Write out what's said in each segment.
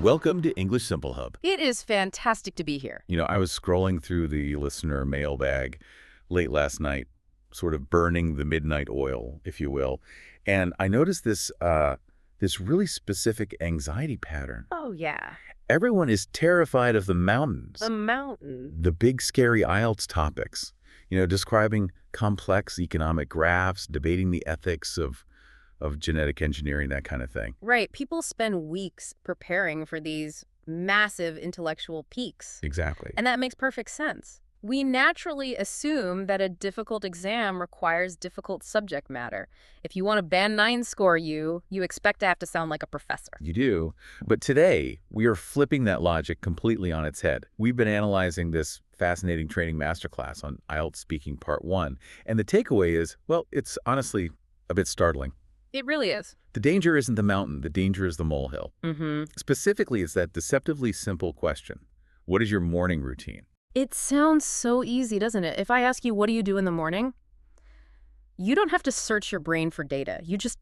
Welcome to English Simple Hub. It is fantastic to be here. I was scrolling through the listener mailbag late last night, sort of burning the midnight oil, if you will, and I noticed this really specific anxiety pattern. Oh, yeah. Everyone is terrified of the mountains. The mountain. The big, scary IELTS topics. Describing complex economic graphs, debating the ethics of genetic engineering, that kind of thing. Right. People spend weeks preparing for these massive intellectual peaks. Exactly. And that makes perfect sense. We naturally assume that a difficult exam requires difficult subject matter. If you want a Band 9 score, you expect to have to sound like a professor. You do. But today, we are flipping that logic completely on its head. We've been analyzing this fascinating training masterclass on IELTS Speaking Part 1. And the takeaway is, well, it's honestly a bit startling. It really is. The danger isn't the mountain. The danger is the molehill. Specifically, it's that deceptively simple question. What is your morning routine? It sounds so easy, doesn't it? If I ask you, what do you do in the morning? You don't have to search your brain for data.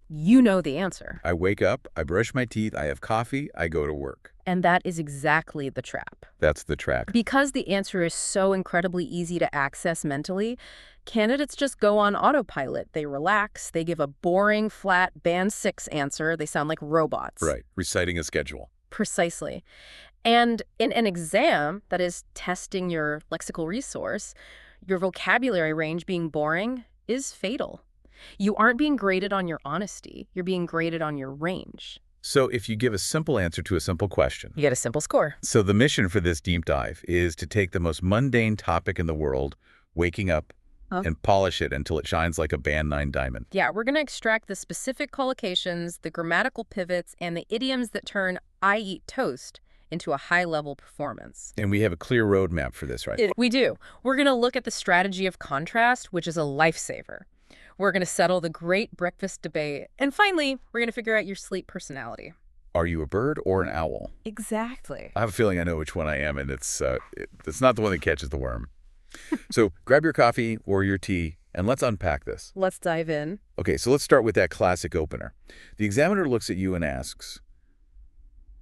You know the answer. I wake up, I brush my teeth, I have coffee, I go to work. And that is exactly the trap. That's the trap. Because the answer is so incredibly easy to access mentally, candidates just go on autopilot. They relax, they give a boring, flat Band 6 answer. They sound like robots. Right, reciting a schedule. Precisely. And in an exam that is testing your lexical resource, your vocabulary range being boring is fatal. You aren't being graded on your honesty. You're being graded on your range. So if you give a simple answer to a simple question, You get a simple score. So the mission for this deep dive is to take the most mundane topic in the world, waking up, and polish it until it shines like a Band 9 diamond. Yeah, we're going to extract the specific collocations, the grammatical pivots, and the idioms that turn I eat toast into a high-level performance. And we have a clear roadmap for this, right? We do. We're going to look at the strategy of contrast, which is a lifesaver. We're going to settle the great breakfast debate. And finally, we're going to figure out your sleep personality. Are you a bird or an owl? Exactly. I have a feeling I know which one I am, and it's not the one that catches the worm. So grab your coffee or your tea, and let's unpack this. Let's dive in. Okay, so let's start with that classic opener. The examiner looks at you and asks,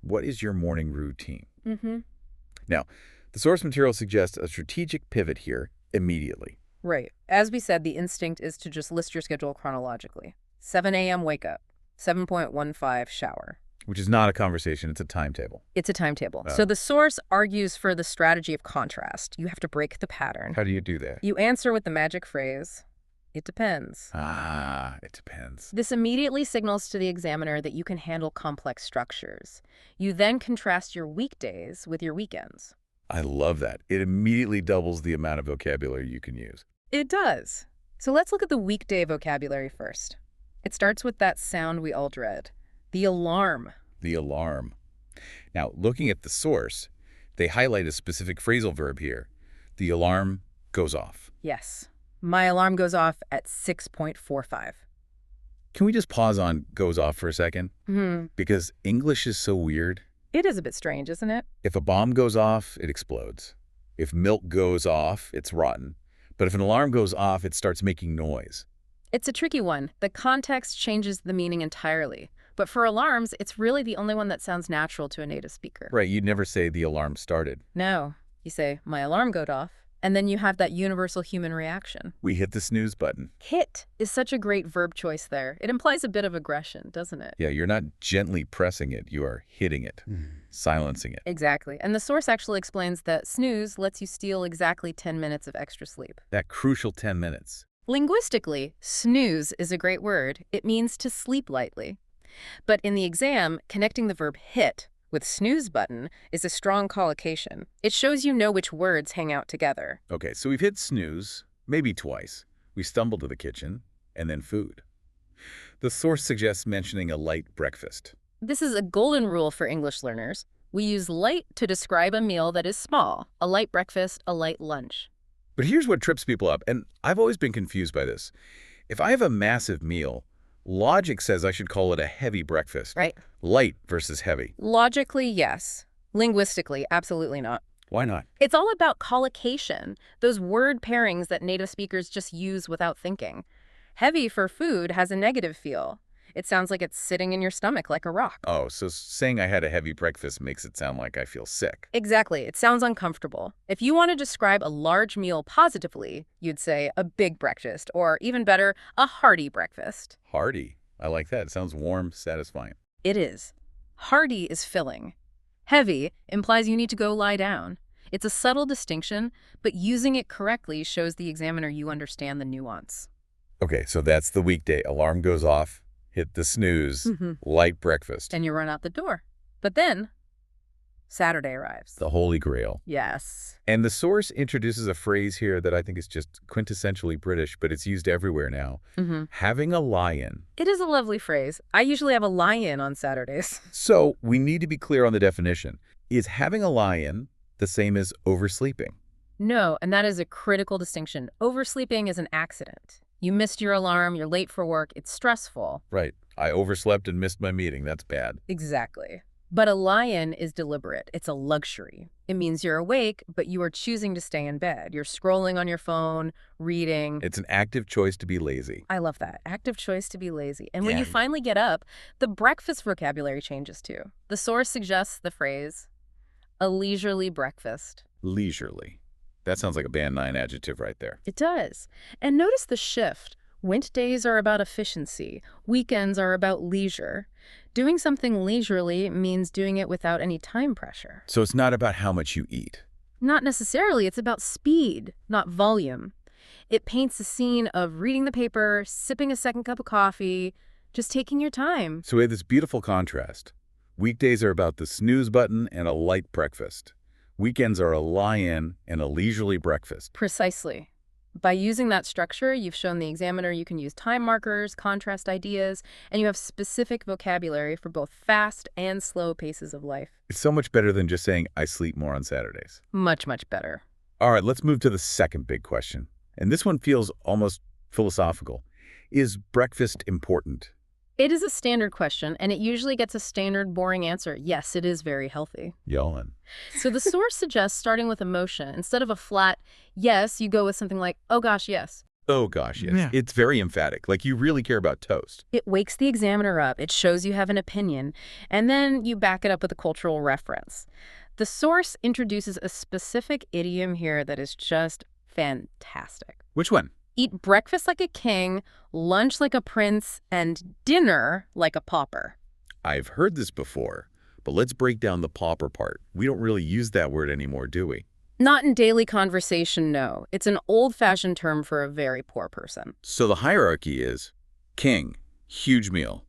what is your morning routine? Now, the source material suggests a strategic pivot here immediately. Right. As we said, the instinct is to just list your schedule chronologically. 7 a.m. wake up. 7.15 shower. Which is not a conversation, it's a timetable. It's a timetable. So the source argues for the strategy of contrast. You have to break the pattern. How do you do that? You answer with the magic phrase, it depends. It depends. This immediately signals to the examiner that you can handle complex structures. You then contrast your weekdays with your weekends. I love that. It immediately doubles the amount of vocabulary you can use. It does. So let's look at the weekday vocabulary first. It starts with that sound we all dread, the alarm. The alarm. Now, looking at the source, they highlight a specific phrasal verb here. The alarm goes off. Yes. My alarm goes off at 6.45. Can we just pause on goes off for a second? Because English is so weird. It is a bit strange, isn't it? If a bomb goes off, it explodes. If milk goes off, it's rotten. But if an alarm goes off, it starts making noise. It's a tricky one. The context changes the meaning entirely. But for alarms, it's really the only one that sounds natural to a native speaker. Right, you'd never say the alarm started. No. You say, my alarm goes off, and then you have that universal human reaction. We hit the snooze button. Hit is such a great verb choice there. It implies a bit of aggression, doesn't it? Yeah, you're not gently pressing it, you are hitting it, silencing it. Exactly. And the source actually explains that snooze lets you steal exactly 10 minutes of extra sleep. That crucial 10 minutes. Linguistically, snooze is a great word. It means to sleep lightly. But in the exam, connecting the verb hit with snooze button is a strong collocation. It shows you know which words hang out together. Okay, so we've hit snooze, maybe twice. We stumble to the kitchen, and then food. The source suggests mentioning a light breakfast. This is a golden rule for English learners. We use light to describe a meal that is small, a light breakfast, a light lunch. But here's what trips people up, and I've always been confused by this. If I have a massive meal, logic says I should call it a heavy breakfast. Right. Light versus heavy. Logically, yes. Linguistically, absolutely not. Why not? It's all about collocation, those word pairings that native speakers just use without thinking. Heavy for food has a negative feel. It sounds like it's sitting in your stomach like a rock. Oh, so saying I had a heavy breakfast makes it sound like I feel sick. Exactly. It sounds uncomfortable. If you want to describe a large meal positively, you'd say a big breakfast, or even better, a hearty breakfast. Hearty. I like that. It sounds warm, satisfying. It is. Hearty is filling. Heavy implies you need to go lie down. It's a subtle distinction, but using it correctly shows the examiner you understand the nuance. Okay, so that's the weekday. Alarm goes off, hit the snooze, light breakfast. And you run out the door. But then, Saturday arrives. The Holy Grail. Yes. And the source introduces a phrase here that I think is just quintessentially British, but it's used everywhere now. Having a lie-in. It is a lovely phrase. I usually have a lie-in on Saturdays. So we need to be clear on the definition. Is having a lie-in the same as oversleeping? No, and that is a critical distinction. Oversleeping is an accident. You missed your alarm, you're late for work, it's stressful. Right. I overslept and missed my meeting. That's bad. Exactly. But a lie-in is deliberate. It's a luxury. It means you're awake, but you are choosing to stay in bed. You're scrolling on your phone, reading. It's an active choice to be lazy. I love that. Active choice to be lazy. And when you finally get up, the breakfast vocabulary changes too. The source suggests the phrase, a leisurely breakfast. Leisurely. That sounds like a band 9 adjective right there. It does. And notice the shift. Weekdays are about efficiency. Weekends are about leisure. Doing something leisurely means doing it without any time pressure. So it's not about how much you eat. Not necessarily. It's about speed, not volume. It paints a scene of reading the paper, sipping a second cup of coffee, just taking your time. So we have this beautiful contrast. Weekdays are about the snooze button and a light breakfast. Weekends are a lie-in and a leisurely breakfast. Precisely. By using that structure, you've shown the examiner you can use time markers, contrast ideas, and you have specific vocabulary for both fast and slow paces of life. It's so much better than just saying, I sleep more on Saturdays. Much, much better. All right, let's move to the second big question. And this one feels almost philosophical. Is breakfast important? It is a standard question, and it usually gets a standard, boring answer. Yes, it is very healthy. Yawn. So the source suggests starting with emotion. Instead of a flat yes, you go with something like, oh gosh, yes. Oh gosh, yes. Yeah. It's very emphatic, like you really care about toast. It wakes the examiner up. It shows you have an opinion. And then you back it up with a cultural reference. The source introduces a specific idiom here that is just fantastic. Which one? Eat breakfast like a king, lunch like a prince, and dinner like a pauper. I've heard this before, but let's break down the pauper part. We don't really use that word anymore, do we? Not in daily conversation, no. It's an old-fashioned term for a very poor person. So the hierarchy is king, huge meal,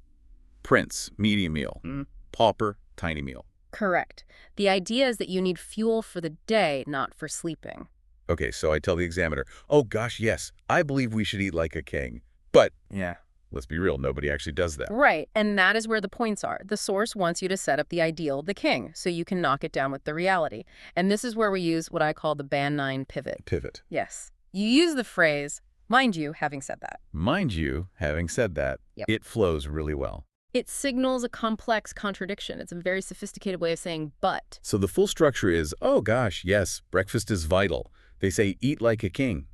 prince, medium meal, pauper, tiny meal. Correct. The idea is that you need fuel for the day, not for sleeping. Okay, so I tell the examiner, oh gosh, yes, I believe we should eat like a king. But, let's be real, nobody actually does that. Right, and that is where the points are. The source wants you to set up the ideal, the king, so you can knock it down with the reality. And this is where we use what I call the band 9 pivot. Pivot. Yes. You use the phrase, mind you, having said that. Mind you, having said that, it flows really well. It signals a complex contradiction. It's a very sophisticated way of saying but. So the full structure is, oh gosh, yes, breakfast is vital. They say eat like a king.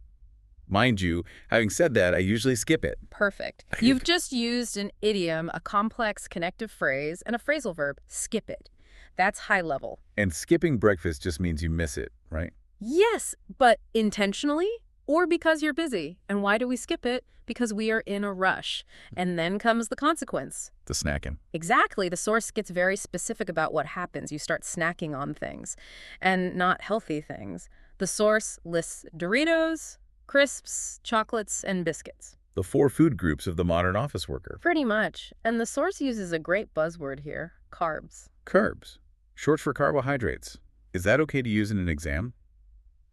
Mind you, having said that, I usually skip it. Perfect. You've just used an idiom, a complex connective phrase, and a phrasal verb, skip it. That's high level. And skipping breakfast just means you miss it, right? Yes, but intentionally or because you're busy. And why do we skip it? Because we are in a rush. And then comes the consequence. The snacking. Exactly. The source gets very specific about what happens. You start snacking on things and not healthy things. The source lists Doritos, crisps, chocolates, and biscuits. The 4 food groups of the modern office worker. Pretty much. And the source uses a great buzzword here, carbs. Carbs, short for carbohydrates. Is that okay to use in an exam?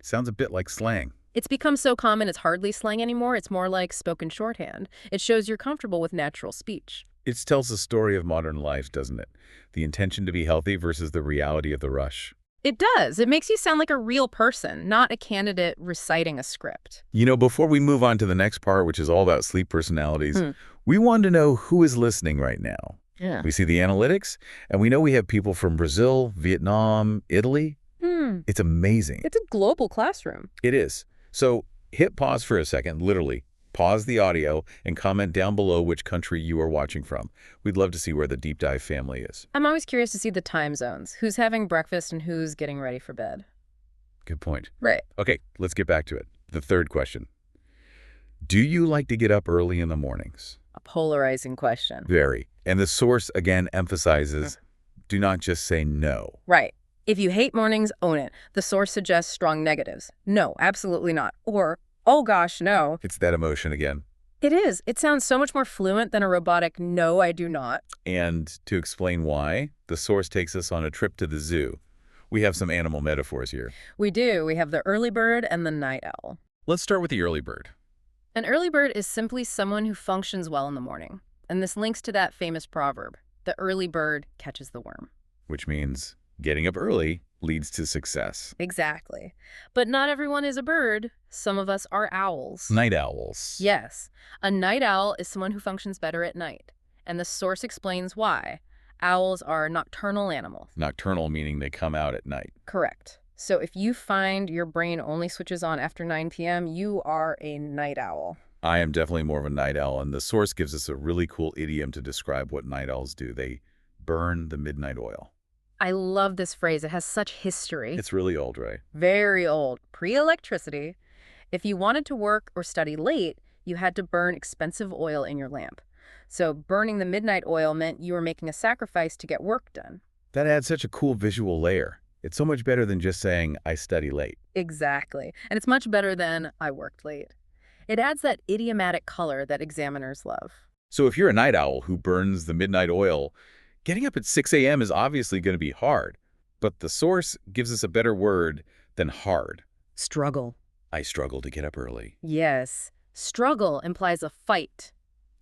Sounds a bit like slang. It's become so common it's hardly slang anymore. It's more like spoken shorthand. It shows you're comfortable with natural speech. It tells the story of modern life, doesn't it? The intention to be healthy versus the reality of the rush. It does. It makes you sound like a real person, not a candidate reciting a script. You know, before we move on to the next part, which is all about sleep personalities, we want to know who is listening right now. Yeah. We see the analytics, and we know we have people from Brazil, Vietnam, Italy. It's amazing. It's a global classroom. It is. So hit pause for a second, literally. Pause the audio and comment down below which country you are watching from. We'd love to see where the deep dive family is. I'm always curious to see the time zones. Who's having breakfast and who's getting ready for bed. Good point. Right. Okay, let's get back to it. The third question. Do you like to get up early in the mornings? A polarizing question. Very. And the source, again, emphasizes, do not just say no. Right. If you hate mornings, own it. The source suggests strong negatives. No, absolutely not. Or, oh gosh, no. It's that emotion again. It is. It sounds so much more fluent than a robotic, no, I do not. And to explain why, the source takes us on a trip to the zoo. We have some animal metaphors here. We do. We have the early bird and the night owl. Let's start with the early bird. An early bird is simply someone who functions well in the morning. And this links to that famous proverb, the early bird catches the worm. Which means getting up early leads to success. Exactly. But not everyone is a bird. Some of us are owls. Night owls. Yes. A night owl is someone who functions better at night. And the source explains why. Owls are nocturnal animals. Nocturnal meaning they come out at night. Correct. So if you find your brain only switches on after 9 p.m., you are a night owl. I am definitely more of a night owl, and the source gives us a really cool idiom to describe what night owls do. They burn the midnight oil. I love this phrase. It has such history. It's really old, right? Very old. Pre-electricity. If you wanted to work or study late, you had to burn expensive oil in your lamp. So burning the midnight oil meant you were making a sacrifice to get work done. That adds such a cool visual layer. It's so much better than just saying, I study late. Exactly. And it's much better than I worked late. It adds that idiomatic color that examiners love. So if you're a night owl who burns the midnight oil, getting up at 6 a.m. is obviously going to be hard. But the source gives us a better word than hard. Struggle. I struggle to get up early. Yes. Struggle implies a fight.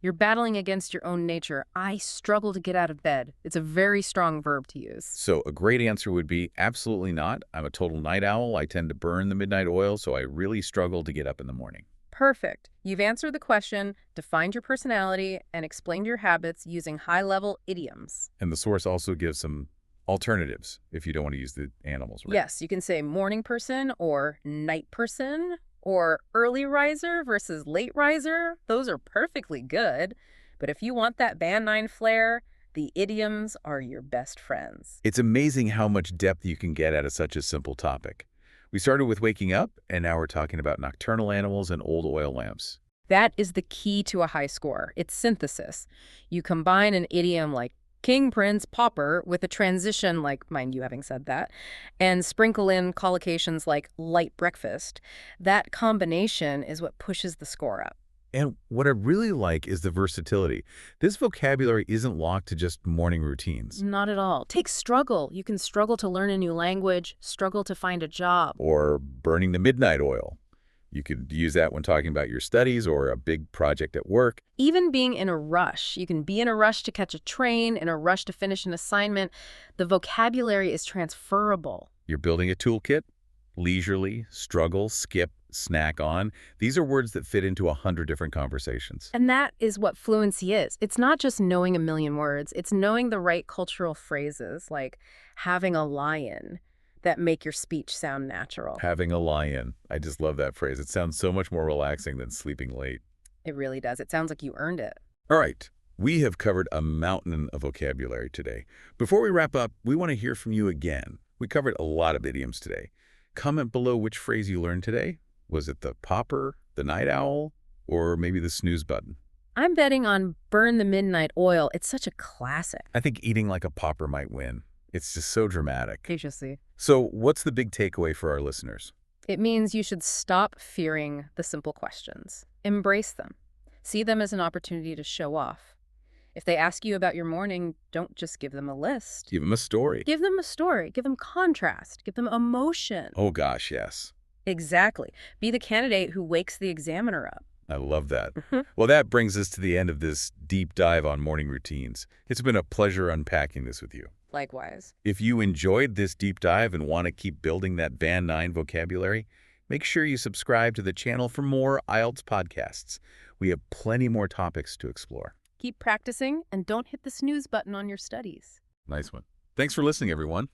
You're battling against your own nature. I struggle to get out of bed. It's a very strong verb to use. So a great answer would be absolutely not. I'm a total night owl. I tend to burn the midnight oil, so I really struggle to get up in the morning. Perfect. You've answered the question, defined your personality, and explained your habits using high-level idioms. And the source also gives some alternatives if you don't want to use the animals, right? Yes, you can say morning person or night person or early riser versus late riser. Those are perfectly good. But if you want that Band 9 flair, the idioms are your best friends. It's amazing how much depth you can get out of such a simple topic. We started with waking up, and now we're talking about nocturnal animals and old oil lamps. That is the key to a high score. It's synthesis. You combine an idiom like king, prince, pauper with a transition like, mind you having said that, and sprinkle in collocations like light breakfast. That combination is what pushes the score up. And what I really like is the versatility. This vocabulary isn't locked to just morning routines. Not at all. Take struggle. You can struggle to learn a new language, struggle to find a job. Or burning the midnight oil. You could use that when talking about your studies or a big project at work. Even being in a rush. You can be in a rush to catch a train, in a rush to finish an assignment. The vocabulary is transferable. You're building a toolkit. Leisurely, struggle, skip, snack on. These are words that fit into 100 different conversations. And that is what fluency is. It's not just knowing a million words. It's knowing the right cultural phrases, like having a lie-in, that make your speech sound natural. Having a lie-in. I just love that phrase. It sounds so much more relaxing than sleeping late. It really does. It sounds like you earned it. All right. We have covered a mountain of vocabulary today. Before we wrap up, we want to hear from you again. We covered a lot of idioms today. Comment below which phrase you learned today. Was it the pauper, the night owl, or maybe the snooze button? I'm betting on burn the midnight oil. It's such a classic. I think eating like a pauper might win. It's just so dramatic. You shall see. So what's the big takeaway for our listeners? It means you should stop fearing the simple questions. Embrace them. See them as an opportunity to show off. If they ask you about your morning, don't just give them a list. Give them a story. Give them a story. Give them contrast. Give them emotion. Oh gosh, yes. Exactly. Be the candidate who wakes the examiner up. I love that. Well, that brings us to the end of this deep dive on morning routines. It's been a pleasure unpacking this with you. Likewise. If you enjoyed this deep dive and want to keep building that Band 9 vocabulary, make sure you subscribe to the channel for more IELTS podcasts. We have plenty more topics to explore. Keep practicing and don't hit the snooze button on your studies. Nice one. Thanks for listening, everyone.